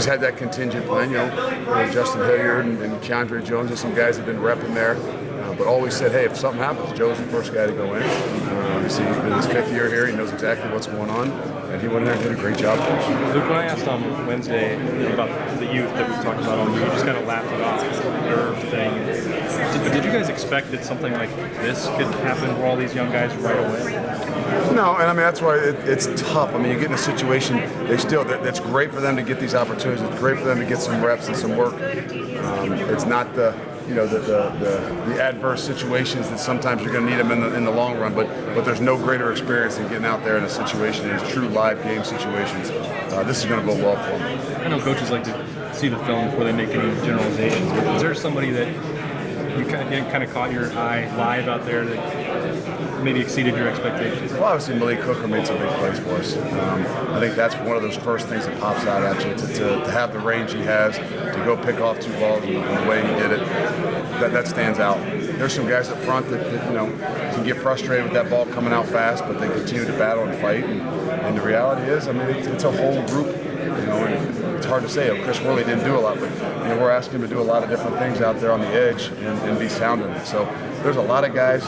He's had that contingent plan, Justin Hilliard and Keandre Jones and some guys have been repping there. But always said, hey, if something happens, Joe's the first guy to go in. Obviously, he's been his 5th year here. He knows exactly what's going on. And he went in there and did a great job for us. Luke, when I asked on Wednesday about the youth that we talked about on you just kind of laughed it off, the nerve thing. Did you guys expect that something like this could happen for all these young guys right away? No, and I mean, that's why it's tough. I mean, you get in a situation, that's great for them to get these opportunities. It's great for them to get some reps and some work. It's not the adverse situations that sometimes you're going to need them in the long run, but there's no greater experience than getting out there in a situation, in true live game situations. This is going to go well for them. I know coaches like to see the film before they make any generalizations, but is there somebody that you kind of caught your eye live out there that maybe exceeded your expectations? Well, obviously Malik Hooker made some big plays for us. I think that's one of those first things that pops out at you, to have the range he has, to go pick off 2 balls and the way he did it, that stands out. There's some guys up front that can get frustrated with that ball coming out fast, but they continue to battle and fight. And the reality is, I mean, it's a whole group, and it's hard to say. Chris Worley didn't do a lot, but we're asking him to do a lot of different things out there on the edge and be sound in it. So there's a lot of guys.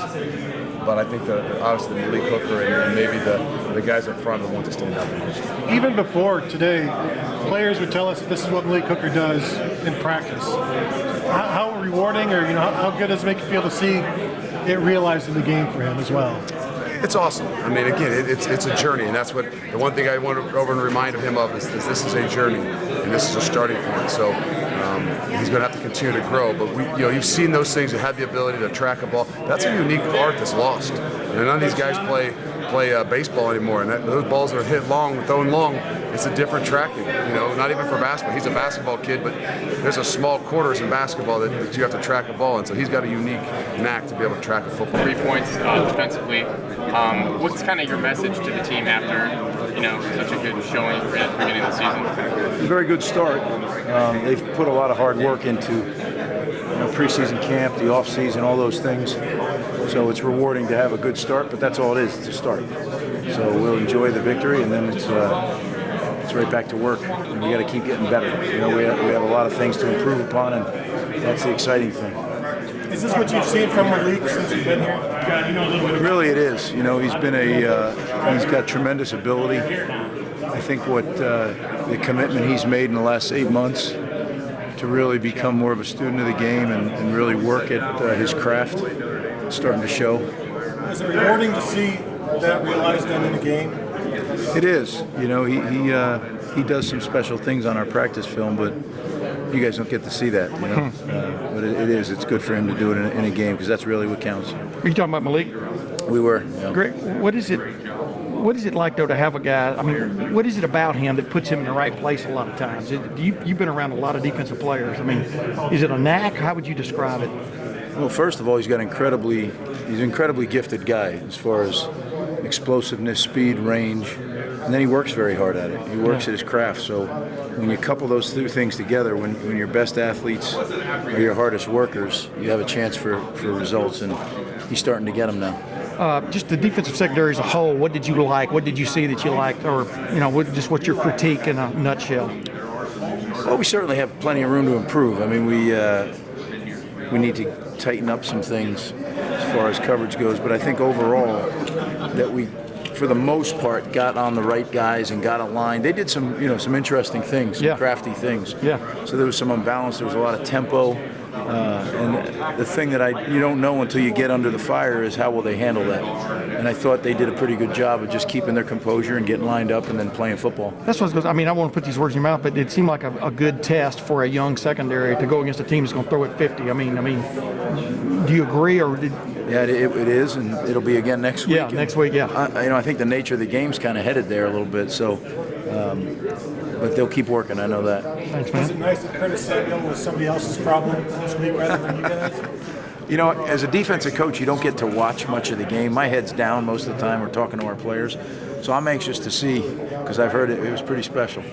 But I think obviously Malik Hooker and maybe the guys up front are the ones that stand out the most. Even before today, players would tell us that this is what Malik Hooker does in practice. How rewarding, or how good does it make you feel to see it realized in the game for him as well? It's awesome. I mean, again, it's a journey, and that's what the one thing I want to over and remind him of is this is a journey, and this is a starting point. So he's going to have to continue to grow. But you've seen those things. You have the ability to track a ball. That's a unique art that's lost. None of these guys play baseball anymore, and those balls are hit long, thrown long. It's a different tracking. Not even for basketball. He's a basketball kid, but there's a small quarters in basketball that you have to track a ball, and so he's got a unique knack to be able to track a football. 3 points defensively. What's kind of your message to the team after such a good showing at the beginning of the season? It's a very good start. They've put a lot of hard work into preseason camp, the off season, all those things. So it's rewarding to have a good start, but that's all it is, to start. So we'll enjoy the victory, and then it's right back to work. And we got to keep getting better. We have a lot of things to improve upon, and that's the exciting thing. Is this what you've seen from Malik since you've been here? Really, it is. He's been he's got tremendous ability. I think what the commitment he's made in the last 8 months to really become more of a student of the game and really work at his craft, is starting to show. Is it rewarding to see that realized then in a game? It is. He does some special things on our practice film, but you guys don't get to see that. But it is. It's good for him to do it in a game, because that's really what counts. Are you talking about Malik? We were. Greg, what is it like, though, to have a guy? I mean, what is it about him that puts him in the right place a lot of times? You've been around a lot of defensive players. I mean, is it a knack? How would you describe it? Well, first of all, he's an incredibly gifted guy as far as explosiveness, speed, range, and then he works very hard at it. He works at his craft. So when you couple those two things together, when your best athletes are your hardest workers, you have a chance for results, and he's starting to get them now. Just the defensive secondary as a whole, what did you like? What did you see that you liked? Or, what's your critique in a nutshell? Well, we certainly have plenty of room to improve. I mean, we need to tighten up some things as far as coverage goes, but I think overall that we, for the most part, got on the right guys and got aligned. They did some interesting things, some crafty things. Yeah. So there was some unbalance. There was a lot of tempo. And the thing that you don't know until you get under the fire is how will they handle that. And I thought they did a pretty good job of just keeping their composure and getting lined up and then playing football. That's what I was going to, I mean, I won't put these words in your mouth, but it seemed like a good test for a young secondary to go against a team that's going to throw it 50. I mean, do you agree, or did? Yeah, it is, and it'll be again next week. Yeah, next week, yeah. I think the nature of the game's kind of headed there a little bit, so. But they'll keep working, I know that. Thanks, man. Is it nice that Curtis Samuel was somebody else's problem this week rather than you guys? As a defensive coach, you don't get to watch much of the game. My head's down most of the time. We're talking to our players. So I'm anxious to see, because I've heard it was pretty special.